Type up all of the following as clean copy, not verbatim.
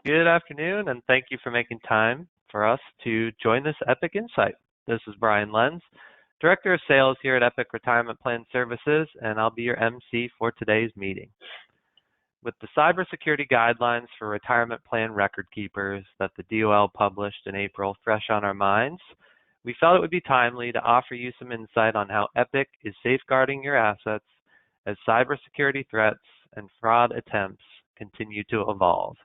Good afternoon, and thank you for making time for us to join this Epic Insight. This is Brian Lenz, Director of Sales here at Epic Retirement Plan Services, and I'll be your MC for today's meeting. With the cybersecurity guidelines for retirement plan record keepers that the DOL published in April fresh on our minds, we felt it would be timely to offer you some insight on how Epic is safeguarding your assets as cybersecurity threats and fraud attempts continue to evolve.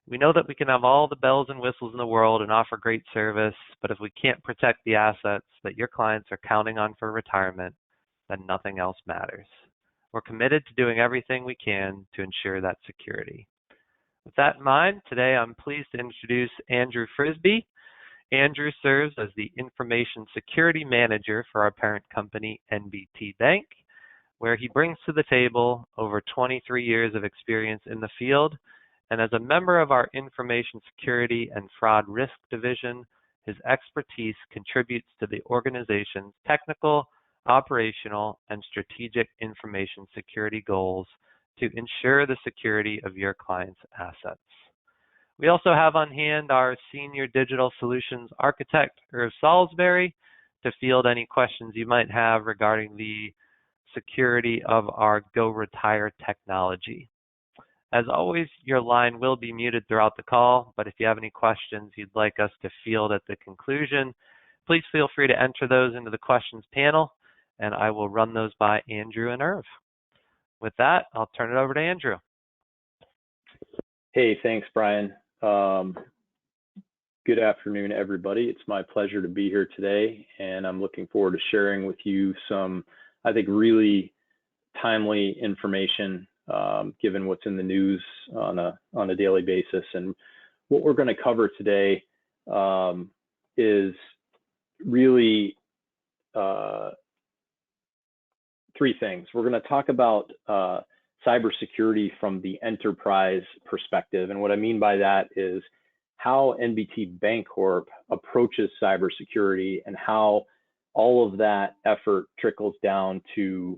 We know that we can have all the bells and whistles in the world and offer great service, but if we can't protect the assets that your clients are counting on for retirement, then nothing else matters. We're committed to doing everything we can to ensure that security. With that in mind, today I'm pleased to introduce Andrew Frisbee. Andrew serves as the Information Security Manager for our parent company, NBT Bank, where he brings to the table over 23 years of experience in the field. And as a member of our Information Security and Fraud Risk Division, his expertise contributes to the organization's technical, operational, and strategic information security goals to ensure the security of your clients' assets. We also have on hand our Senior Digital Solutions Architect, Irv Salisbury, to field any questions you might have regarding the security of our Go Retire technology. As always, your line will be muted throughout the call, but if you have any questions you'd like us to field at the conclusion, please feel free to enter those into the questions panel, and I will run those by Andrew and Irv. With that, I'll turn it over to Andrew. Hey, thanks, Brian. Good afternoon, everybody. It's my pleasure to be here today, and I'm looking forward to sharing with you some, I think, really timely information given what's in the news on a daily basis. And what we're going to cover today is really three things. We're going to talk about cybersecurity from the enterprise perspective. And what I mean by that is how NBT Bancorp approaches cybersecurity and how all of that effort trickles down to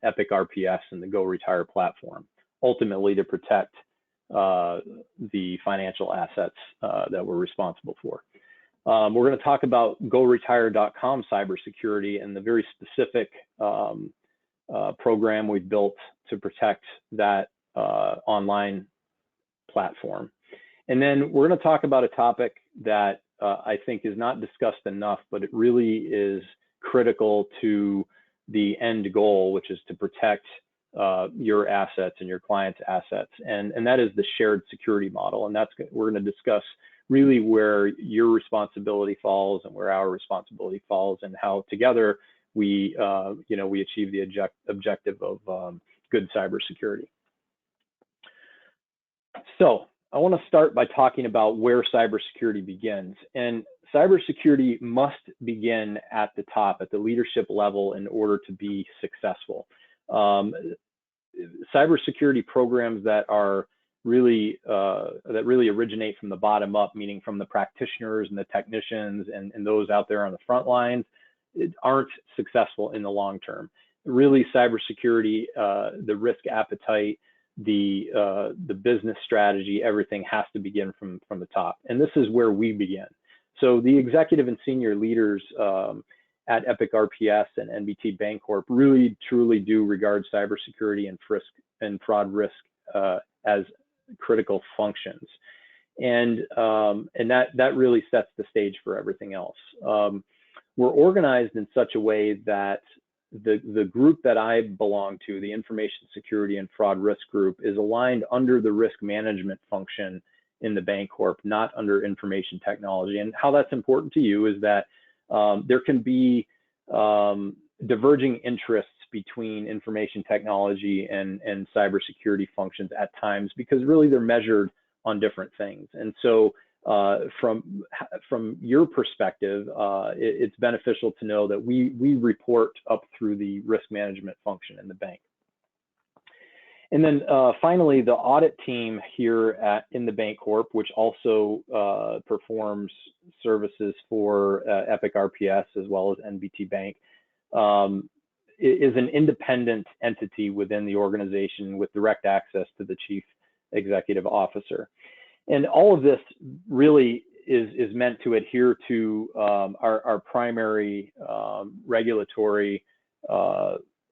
Epic RPS and the Go Retire platform, ultimately to protect the financial assets that we're responsible for. We're going to talk about GoRetire.com cybersecurity and the very specific program we built to protect that online platform. And then we're going to talk about a topic that I think is not discussed enough, but it really is critical to the end goal, which is to protect your assets and your clients' assets. And that is the shared security model. And we're going to discuss really where your responsibility falls and where our responsibility falls, and how together we achieve the objective of good cybersecurity. So I want to start by talking about where cybersecurity begins. And cybersecurity must begin at the top, at the leadership level, in order to be successful. Cybersecurity programs that are really originate from the bottom up, meaning from the practitioners and the technicians and those out there on the front lines, aren't successful in the long term. Really, cybersecurity, the risk appetite, the business strategy, everything has to begin from the top. And this is where we begin. So the executive and senior leaders at Epic RPS and NBT Bancorp really truly do regard cybersecurity and fraud risk as critical functions. And that really sets the stage for everything else. We're organized in such a way that the group that I belong to, the Information Security and Fraud Risk Group, is aligned under the risk management function in the Bancorp, not under information technology. And how that's important to you is that there can be diverging interests between information technology and cybersecurity functions at times, because really they're measured on different things. And so from your perspective, it's beneficial to know that we report up through the risk management function in the bank. And then finally, the audit team here in the Bancorp, which also performs services for Epic RPS as well as NBT Bank, is an independent entity within the organization with direct access to the chief executive officer. And all of this really is meant to adhere to our primary regulatory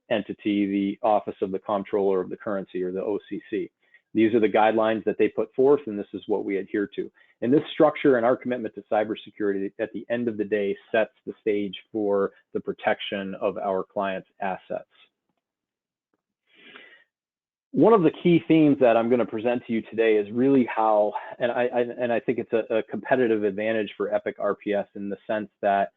entity, the Office of the Comptroller of the Currency, or the OCC. These are the guidelines that they put forth, and this is what we adhere to. And this structure and our commitment to cybersecurity at the end of the day sets the stage for the protection of our clients' assets. One of the key themes that I'm going to present to you today is really how, and I think it's a competitive advantage for Epic RPS in the sense that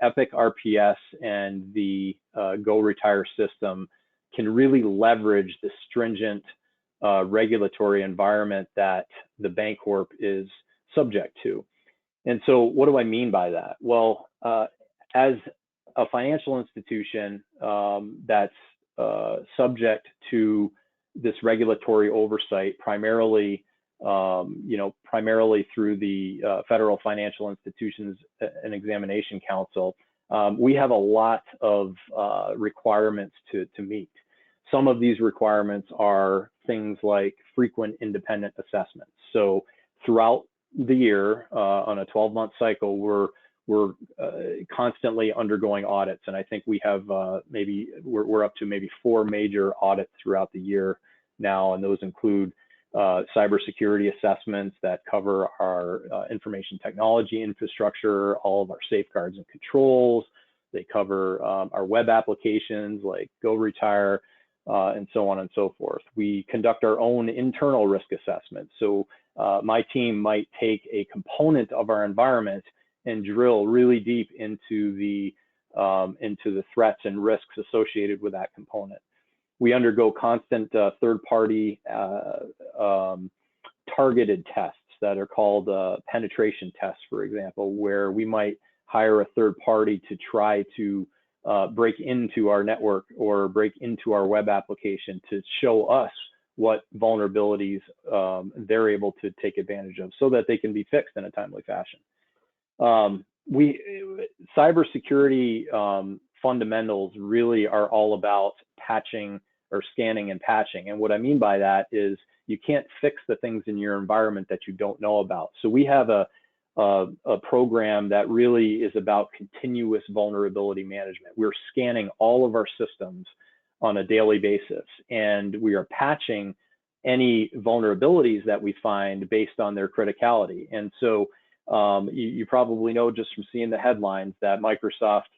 Epic RPS and the Go Retire system can really leverage the stringent regulatory environment that the Bancorp is subject to. And so what do I mean by that? Well, as a financial institution that's subject to this regulatory oversight, primarily, primarily through the Federal Financial Institutions and Examination Council, we have a lot of requirements to meet. Some of these requirements are things like frequent independent assessments. So throughout the year, on a 12-month cycle, we're constantly undergoing audits, and I think we have we're up to maybe 4 major audits throughout the year now, and those include cybersecurity assessments that cover our information technology infrastructure, all of our safeguards and controls. They cover our web applications like Go Retire, and so on and so forth. We conduct our own internal risk assessments. So my team might take a component of our environment and drill really deep into the threats and risks associated with that component. We undergo constant third-party targeted tests that are called penetration tests, for example, where we might hire a third party to try to break into our network or break into our web application to show us what vulnerabilities they're able to take advantage of so that they can be fixed in a timely fashion. Cybersecurity fundamentals really are all about patching or scanning and patching. And what I mean by that is you can't fix the things in your environment that you don't know about. So we have a program that really is about continuous vulnerability management. We're scanning all of our systems on a daily basis, and we are patching any vulnerabilities that we find based on their criticality. And so you probably know just from seeing the headlines that Microsoft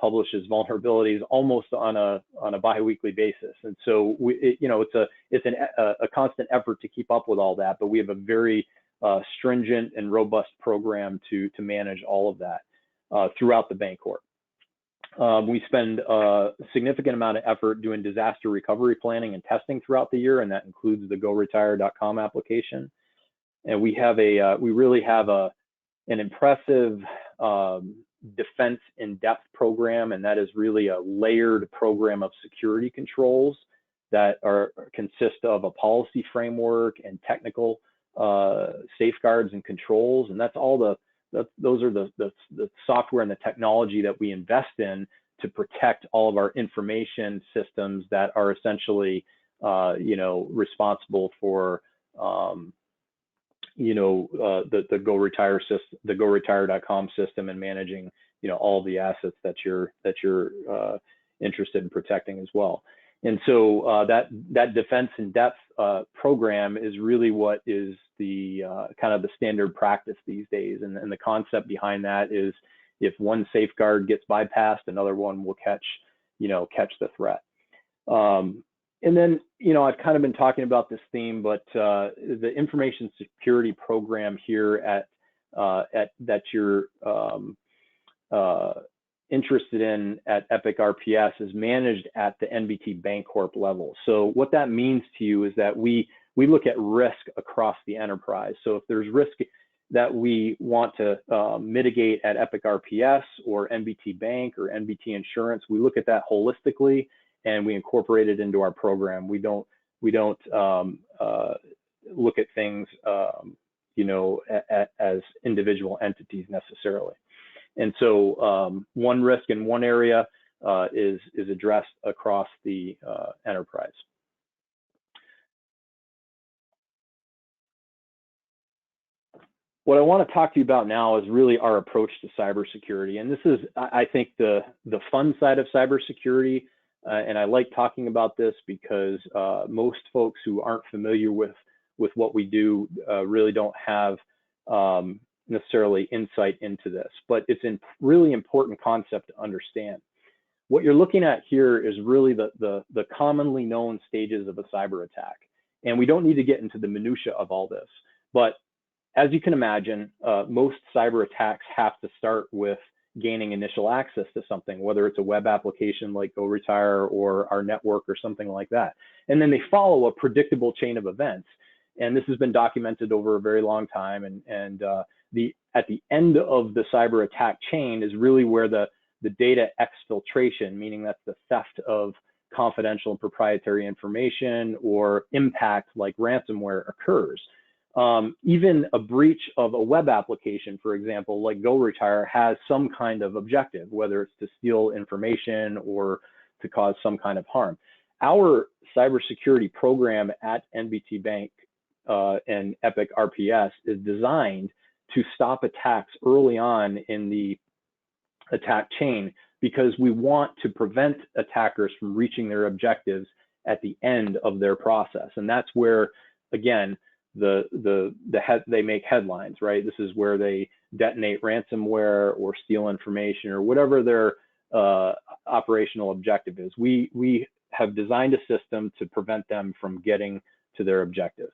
publishes vulnerabilities almost on a bi-weekly basis. And so it's a constant effort to keep up with all that, but we have a very stringent and robust program to manage all of that throughout the Bancorp. We spend a significant amount of effort doing disaster recovery planning and testing throughout the year, and that includes the goretire.com application. And we really have an impressive defense in-depth program, and that is really a layered program of security controls that consist of a policy framework and technical safeguards and controls. And that's all those are the software and the technology that we invest in to protect all of our information systems that are essentially responsible for the Go Retire system, the goretire.com system, and managing all the assets that you're interested in protecting as well. And so that defense in depth program is really what is the kind of the standard practice these days. And the concept behind that is if one safeguard gets bypassed, another one will catch the threat. And then, I've kind of been talking about this theme, but the information security program here that you're interested in at Epic RPS is managed at the NBT Bancorp level. So what that means to you is that we look at risk across the enterprise. So if there's risk that we want to mitigate at Epic RPS or NBT Bank or NBT Insurance, we look at that holistically and we incorporate it into our program. We don't look at things as individual entities necessarily. And so one risk in one area is addressed across the enterprise. What I want to talk to you about now is really our approach to cybersecurity. And this is, I think, the fun side of cybersecurity. And I like talking about this because most folks who aren't familiar with what we do really don't have necessarily insight into this. But it's a really important concept to understand. What you're looking at here is really the commonly known stages of a cyber attack. And we don't need to get into the minutia of all this. But as you can imagine, most cyber attacks have to start with gaining initial access to something, whether it's a web application like GoRetire or our network or something like that. And then they follow a predictable chain of events. And this has been documented over a very long time. And at the end of the cyber attack chain is really where the data exfiltration, meaning that's the theft of confidential and proprietary information or impact like ransomware occurs. Even a breach of a web application, for example, like GoRetire, has some kind of objective, whether it's to steal information or to cause some kind of harm. Our cybersecurity program at NBT Bank and Epic RPS is designed to stop attacks early on in the attack chain because we want to prevent attackers from reaching their objectives at the end of their process. And that's where, again, they make headlines, right? This is where they detonate ransomware or steal information or whatever their operational objective is. We have designed a system to prevent them from getting to their objective.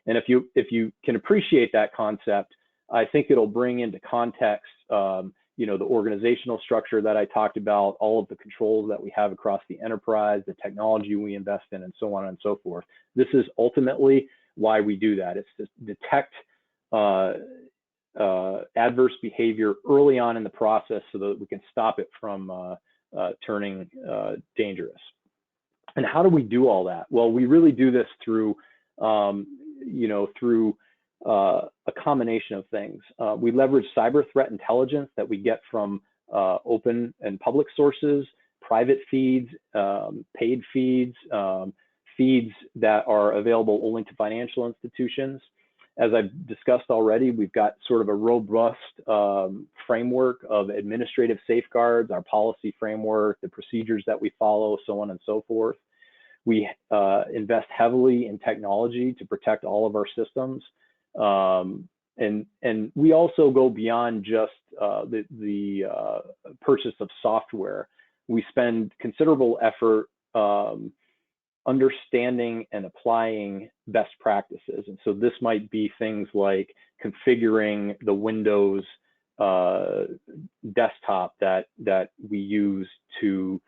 And if you can appreciate that concept, I think it'll bring into context, the organizational structure that I talked about, all of the controls that we have across the enterprise, the technology we invest in, and so on and so forth. This is ultimately why we do that. It's to detect adverse behavior early on in the process so that we can stop it from turning dangerous. And how do we do all that? Well, we really do this through a combination of things. We leverage cyber threat intelligence that we get from open and public sources, private feeds, paid feeds, feeds that are available only to financial institutions. As I've discussed already, we've got sort of a robust framework of administrative safeguards, our policy framework, the procedures that we follow, so on and so forth. We invest heavily in technology to protect all of our systems. And we also go beyond just the purchase of software. We spend considerable effort understanding and applying best practices. And so this might be things like configuring the Windows desktop that we use to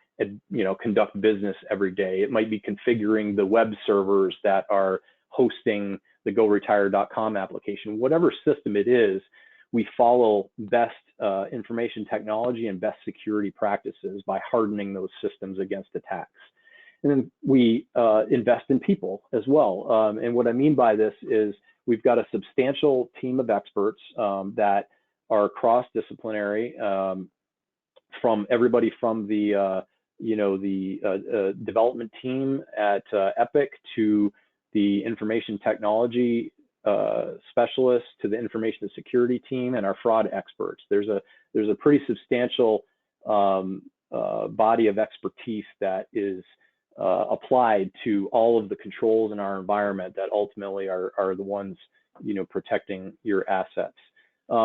conduct business every day. It might be configuring the web servers that are hosting the GoRetire.com application. Whatever system it is, we follow best information technology and best security practices by hardening those systems against attacks. And then we invest in people as well. And what I mean by this is we've got a substantial team of experts that are cross-disciplinary, from everybody from the development team at Epic to the information technology specialists to the information security team and our fraud experts. There's a pretty substantial body of expertise that is applied to all of the controls in our environment that ultimately are the ones protecting your assets.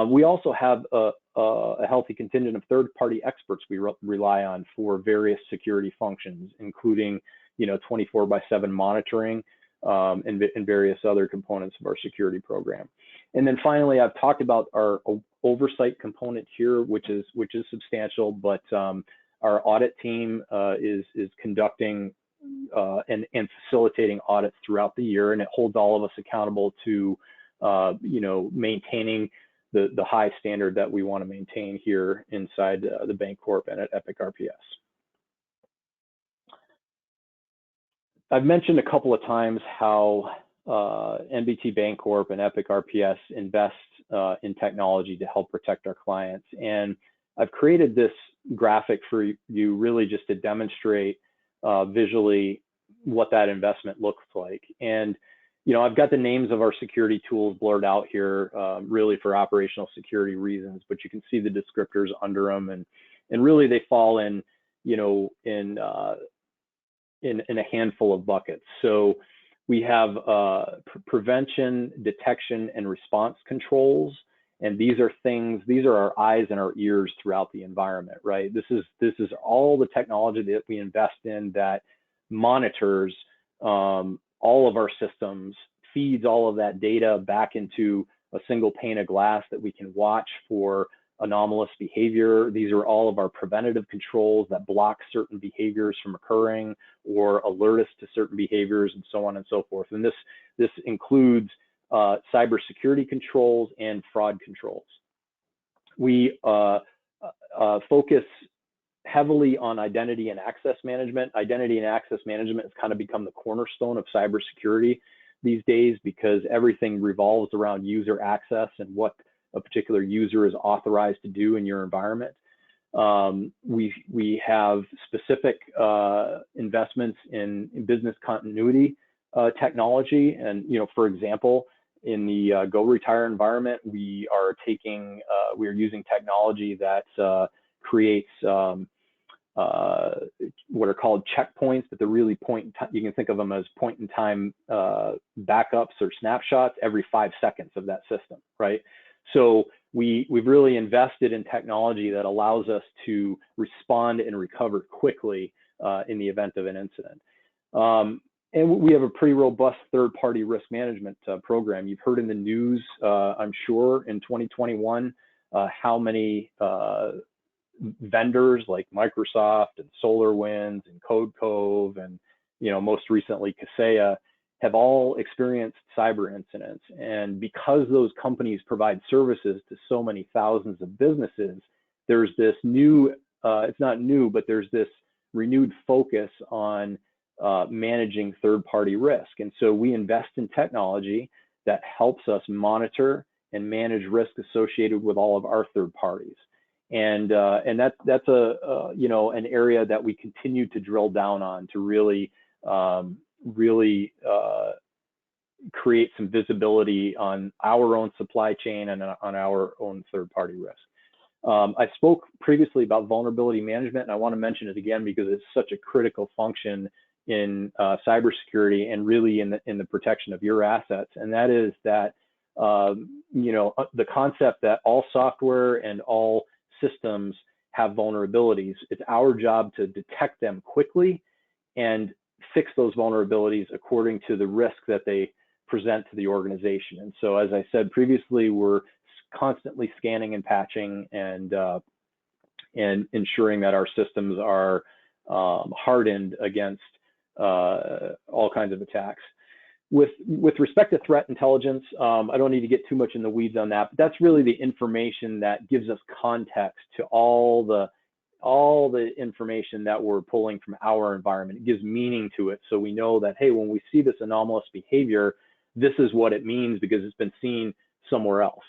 We also have a healthy contingent of third-party experts we rely on for various security functions, including 24/7 monitoring and various other components of our security program. And then finally, I've talked about our oversight component here, which is substantial, but our audit team is conducting and facilitating audits throughout the year, and it holds all of us accountable to maintaining the high standard that we want to maintain here inside the Bank Corp and at Epic RPS. I've mentioned a couple of times how NBT Bank Corp and Epic RPS invest in technology to help protect our clients. And I've created this graphic for you really just to demonstrate visually what that investment looks like. And I've got the names of our security tools blurred out here, really for operational security reasons, but you can see the descriptors under them, and really they fall in, in a handful of buckets. So we have prevention, detection, and response controls. And these are our eyes and our ears throughout the environment, right? This is all the technology that we invest in that monitors all of our systems, feeds all of that data back into a single pane of glass that we can watch for anomalous behavior. These are all of our preventative controls that block certain behaviors from occurring or alert us to certain behaviors, and so on and so forth. And this includes cybersecurity controls and fraud controls. We focus heavily on identity and access management. Identity and access management has kind of become the cornerstone of cybersecurity these days, because everything revolves around user access and what a particular user is authorized to do in your environment. We have specific investments in business continuity technology, and for example, in the Go Retire environment, we are using technology that creates what are called checkpoints, but they're really you can think of them as point-in-time backups or snapshots every 5 seconds of that system, right? So we've really invested in technology that allows us to respond and recover quickly in the event of an incident. And we have a pretty robust third-party risk management program. You've heard in the news, I'm sure, in 2021, how many vendors like Microsoft and SolarWinds and Code Cove and most recently Kaseya have all experienced cyber incidents. And because those companies provide services to so many thousands of businesses, there's this new, it's not new, but there's this renewed focus on managing third-party risk. And so we invest in technology that helps us monitor and manage risk associated with all of our third parties. And that's an area that we continue to drill down on to really create some visibility on our own supply chain and on our own third-party risk. I spoke previously about vulnerability management, and I want to mention it again because it's such a critical function in cybersecurity and really in the protection of your assets. And that is that the concept that all software and all systems have vulnerabilities. It's our job to detect them quickly and fix those vulnerabilities according to the risk that they present to the organization. And so, as I said previously, we're constantly scanning and patching and ensuring that our systems are hardened against all kinds of attacks. With respect to threat intelligence, I don't need to get too much in the weeds on that, but that's really the information that gives us context to all the information that we're pulling from our environment. It gives meaning to it, so we know that, hey, when we see this anomalous behavior, this is what it means because it's been seen somewhere else.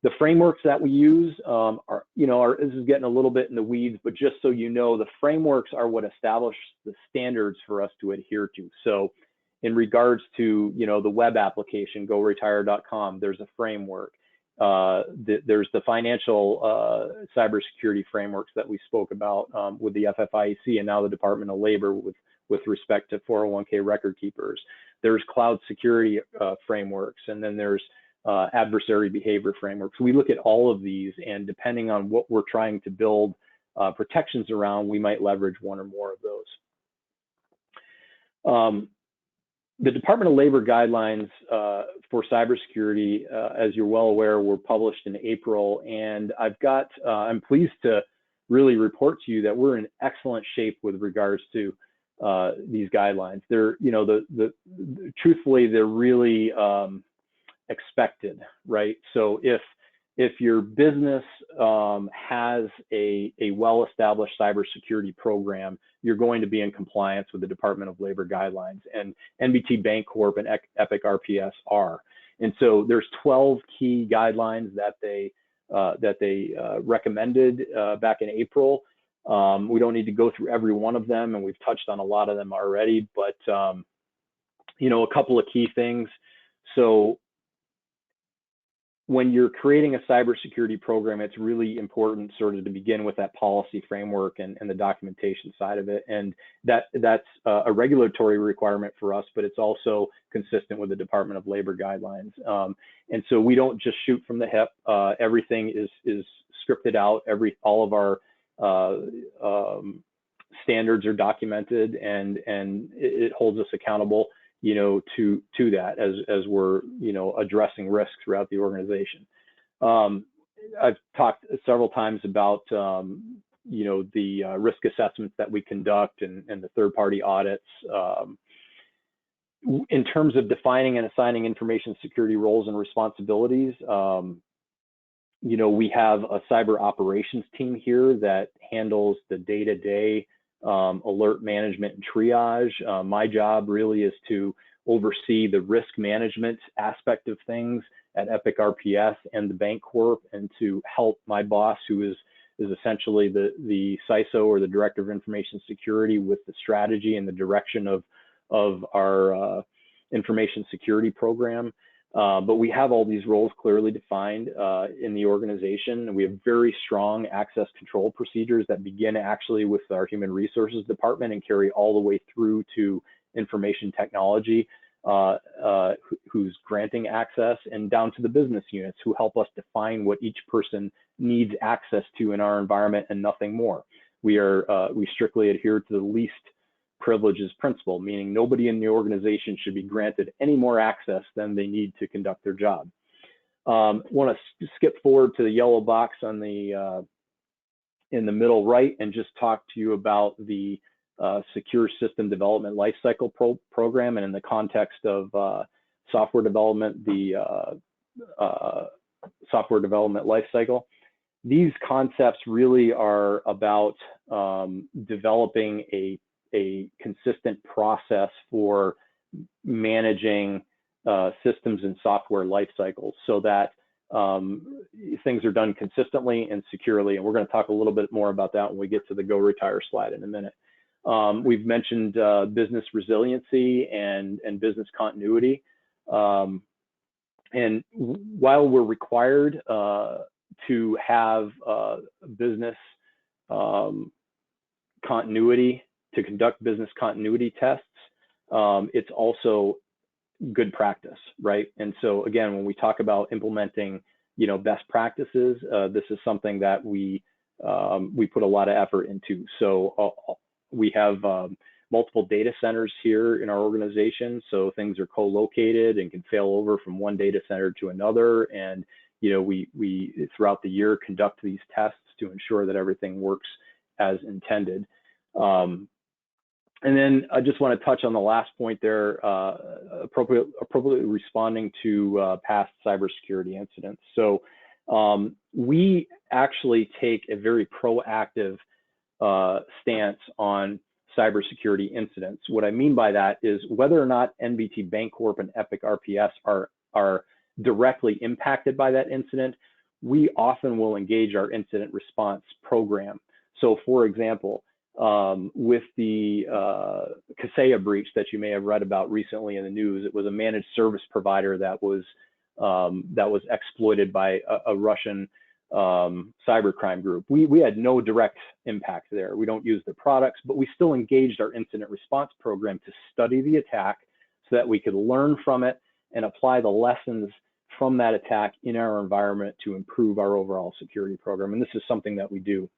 The frameworks that we use this is getting a little bit in the weeds, but just so you know, the frameworks are what establish the standards for us to adhere to. So in regards to, the web application, goretire.com, there's a framework. There's the financial cybersecurity frameworks that we spoke about with the FFIEC and now the Department of Labor with respect to 401k record keepers. There's cloud security frameworks, and then there's adversary behavior frameworks. We look at all of these, and depending on what we're trying to build protections around, we might leverage one or more of those. The Department of Labor guidelines for cybersecurity, as you're well aware, were published in April, and I'm pleased to really report to you that we're in excellent shape with regards to these guidelines. They're, truthfully, they're really expected, right? So if your business has a well-established cybersecurity program, you're going to be in compliance with the Department of Labor guidelines, and NBT Bancorp and Epic RPS are. And so there's 12 key guidelines that they recommended back in April. We don't need to go through every one of them, and we've touched on a lot of them already, but a couple of key things. So when you're creating a cybersecurity program, it's really important sort of to begin with that policy framework and the documentation side of it. And that's a regulatory requirement for us, but it's also consistent with the Department of Labor guidelines. And so we don't just shoot from the hip. Everything is scripted out. All of our standards are documented, and it holds us accountable, to that as we're, addressing risk throughout the organization. I've talked several times about, the risk assessments that we conduct and the third-party audits. In terms of defining and assigning information security roles and responsibilities, we have a cyber operations team here that handles the day-to-day alert management and triage. My job really is to oversee the risk management aspect of things at Epic RPS and the Bank Corp, and to help my boss, who is essentially the CISO, or the Director of Information Security, with the strategy and the direction of our information security program. But we have all these roles clearly defined in the organization. We have very strong access control procedures that begin actually with our human resources department and carry all the way through to information technology, who's granting access, and down to the business units, who help us define what each person needs access to in our environment and nothing more. We strictly adhere to the least privileges principle, meaning nobody in the organization should be granted any more access than they need to conduct their job. Want to skip forward to the yellow box on the in the middle right, and just talk to you about the secure system development lifecycle program, and in the context of software development, the software development lifecycle. These concepts really are about developing a consistent process for managing systems and software life cycles, so that things are done consistently and securely. And we're going to talk a little bit more about that when we get to the Go Retire slide in a minute. We've mentioned business resiliency and business continuity. And while we're required to have business continuity, to conduct business continuity tests, it's also good practice, right? And so again, when we talk about implementing, best practices, this is something that we put a lot of effort into. So we have multiple data centers here in our organization, so things are co-located and can fail over from one data center to another. And we throughout the year conduct these tests to ensure that everything works as intended. And then I just want to touch on the last point there, appropriately responding to past cybersecurity incidents. So we actually take a very proactive stance on cybersecurity incidents. What I mean by that is whether or not NBT Bancorp and Epic RPS are directly impacted by that incident, we often will engage our incident response program. So for example, with the Kaseya breach that you may have read about recently in the news, it was a managed service provider that was exploited by a Russian cybercrime group. We had no direct impact there. We don't use their products, but we still engaged our incident response program to study the attack so that we could learn from it and apply the lessons from that attack in our environment to improve our overall security program. And this is something that we do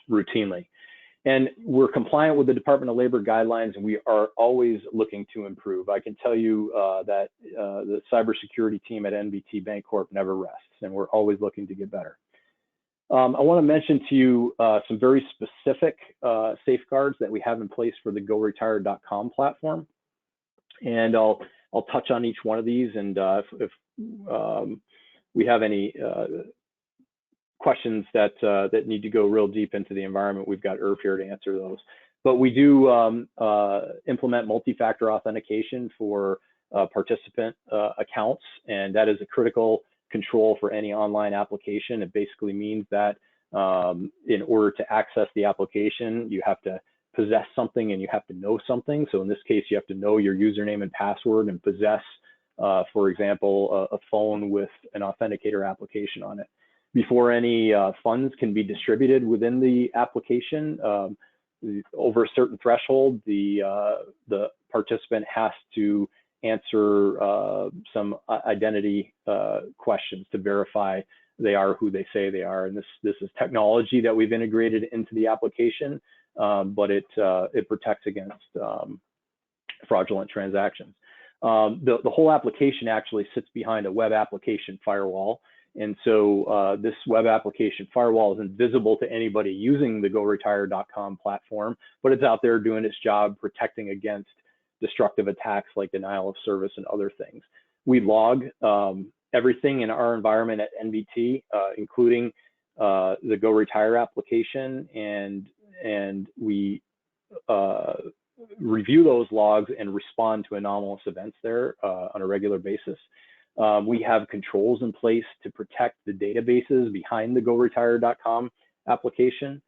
routinely. And we're compliant with the Department of Labor guidelines, and we are always looking to improve. I can tell you that the cybersecurity team at NBT Bancorp never rests, and we're always looking to get better. I want to mention to you some very specific safeguards that we have in place for the GoRetire.com platform, and I'll touch on each one of these. And if we have any questions that need to go real deep into the environment, we've got Irv here to answer those. But we do implement multi-factor authentication for participant accounts, and that is a critical control for any online application. It basically means that in order to access the application, you have to possess something and you have to know something. So in this case, you have to know your username and password and possess, for example, a phone with an authenticator application on it. Before any funds can be distributed within the application, over a certain threshold, the participant has to answer some identity questions to verify they are who they say they are. And this is technology that we've integrated into the application, but it protects against fraudulent transactions. The whole application actually sits behind a web application firewall. And so this web application firewall is invisible to anybody using the GoRetire.com platform, but it's out there doing its job protecting against destructive attacks like denial of service and other things. We log everything in our environment at NBT, including the GoRetire application, and we review those logs and respond to anomalous events there on a regular basis. We have controls in place to protect the databases behind the GoRetire.com application.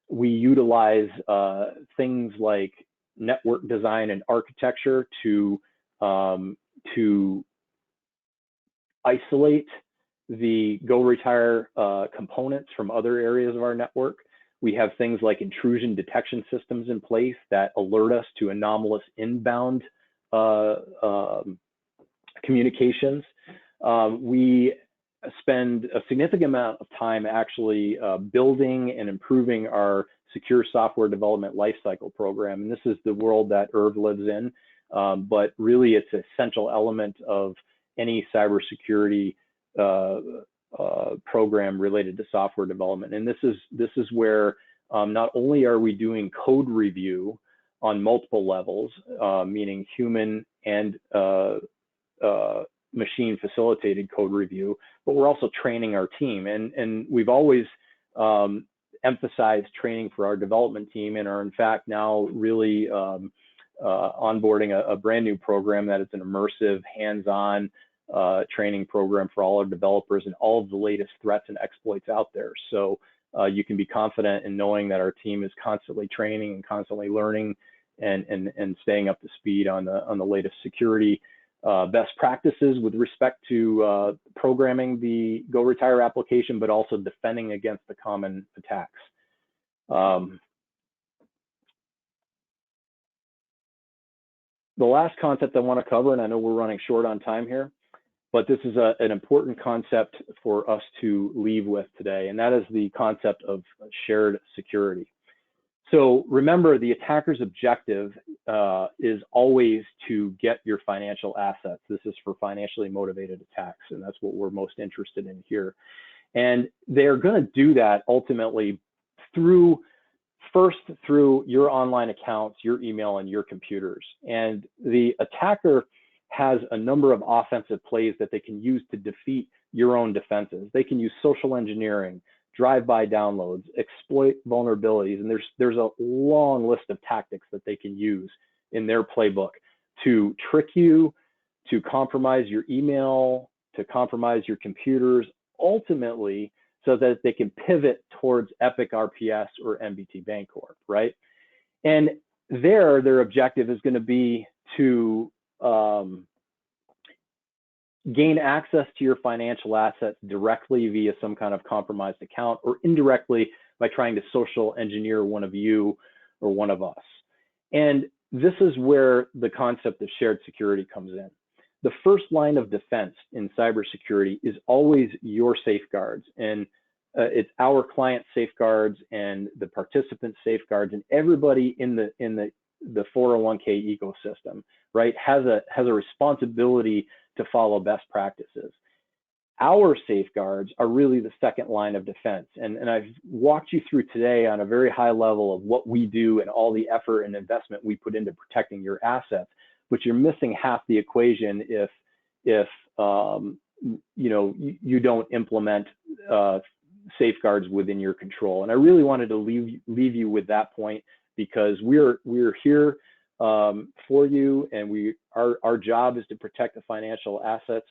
We utilize things like network design and architecture to isolate the GoRetire components from other areas of our network. We have things like intrusion detection systems in place that alert us to anomalous inbound communications. We spend a significant amount of time actually building and improving our secure software development lifecycle program. And this is the world that Irv lives in, but really it's an essential element of any cybersecurity program related to software development. And this is where not only are we doing code review on multiple levels, meaning human and machine facilitated code review, but we're also training our team. And we've always emphasized training for our development team, and are in fact now really onboarding a brand new program that is an immersive, hands-on training program for all our developers and all of the latest threats and exploits out there. So you can be confident in knowing that our team is constantly training and constantly learning and staying up to speed on the latest security best practices with respect to programming the GoRetire application, but also defending against the common attacks. The last concept I want to cover, and I know we're running short on time here, but this is an important concept for us to leave with today, and that is the concept of shared security. So remember, the attacker's objective is always to get your financial assets. This is for financially motivated attacks, and that's what we're most interested in here. And they're going to do that ultimately first through your online accounts, your email, and your computers. And the attacker has a number of offensive plays that they can use to defeat your own defenses. They can use social engineering, drive-by downloads, exploit vulnerabilities, and there's a long list of tactics that they can use in their playbook to trick you, to compromise your email, to compromise your computers, ultimately so that they can pivot towards Epic RPS or NBT Bancorp, right? And their objective is going to be to gain access to your financial assets directly via some kind of compromised account, or indirectly by trying to social engineer one of you or one of us. And this is where the concept of shared security comes in. The first line of defense in cybersecurity is always your safeguards, and it's our client safeguards and the participant safeguards, and everybody in the 401k ecosystem, right, has a responsibility to follow best practices. Our safeguards are really the second line of defense, and I've walked you through today on a very high level of what we do and all the effort and investment we put into protecting your assets, but you're missing half the equation if you don't implement safeguards within your control. And I really wanted to leave you with that point, because we're here for you, and our job is to protect the financial assets,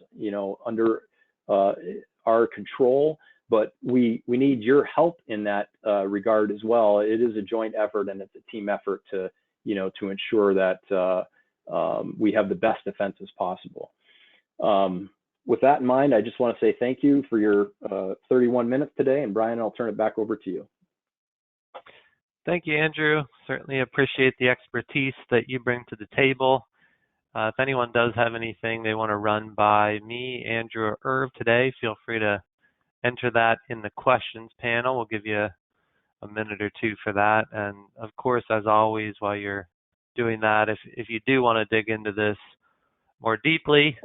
under our control. but we need your help in that regard as well. It is a joint effort, and it's a team effort to to ensure that we have the best defenses possible. With that in mind, I just want to say thank you for your 31 minutes today, and Brian, I'll turn it back over to you. Thank you, Andrew. Certainly appreciate the expertise that you bring to the table. If anyone does have anything they want to run by me, Andrew, or Irv today, feel free to enter that in the questions panel. We'll give you a minute or two for that. And of course, as always, while you're doing that, if you do want to dig into this more deeply,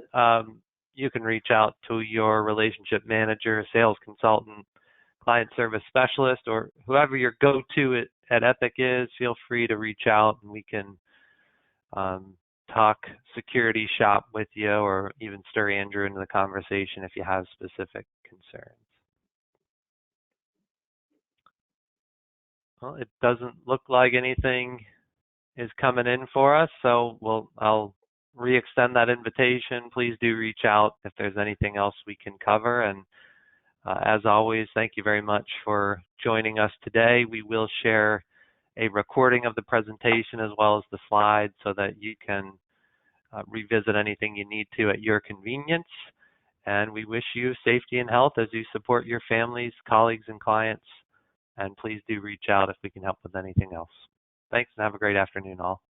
you can reach out to your relationship manager, sales consultant, client service specialist, or whoever your go-to at Epic is. Feel free to reach out, and we can talk security shop with you, or even stir Andrew into the conversation if you have specific concerns. Well, it doesn't look like anything is coming in for us, so I'll re-extend that invitation. Please do reach out if there's anything else we can cover. And as always, thank you very much for joining us today. We will share a recording of the presentation as well as the slides so that you can revisit anything you need to at your convenience. And we wish you safety and health as you support your families, colleagues, and clients. And please do reach out if we can help with anything else. Thanks, and have a great afternoon all.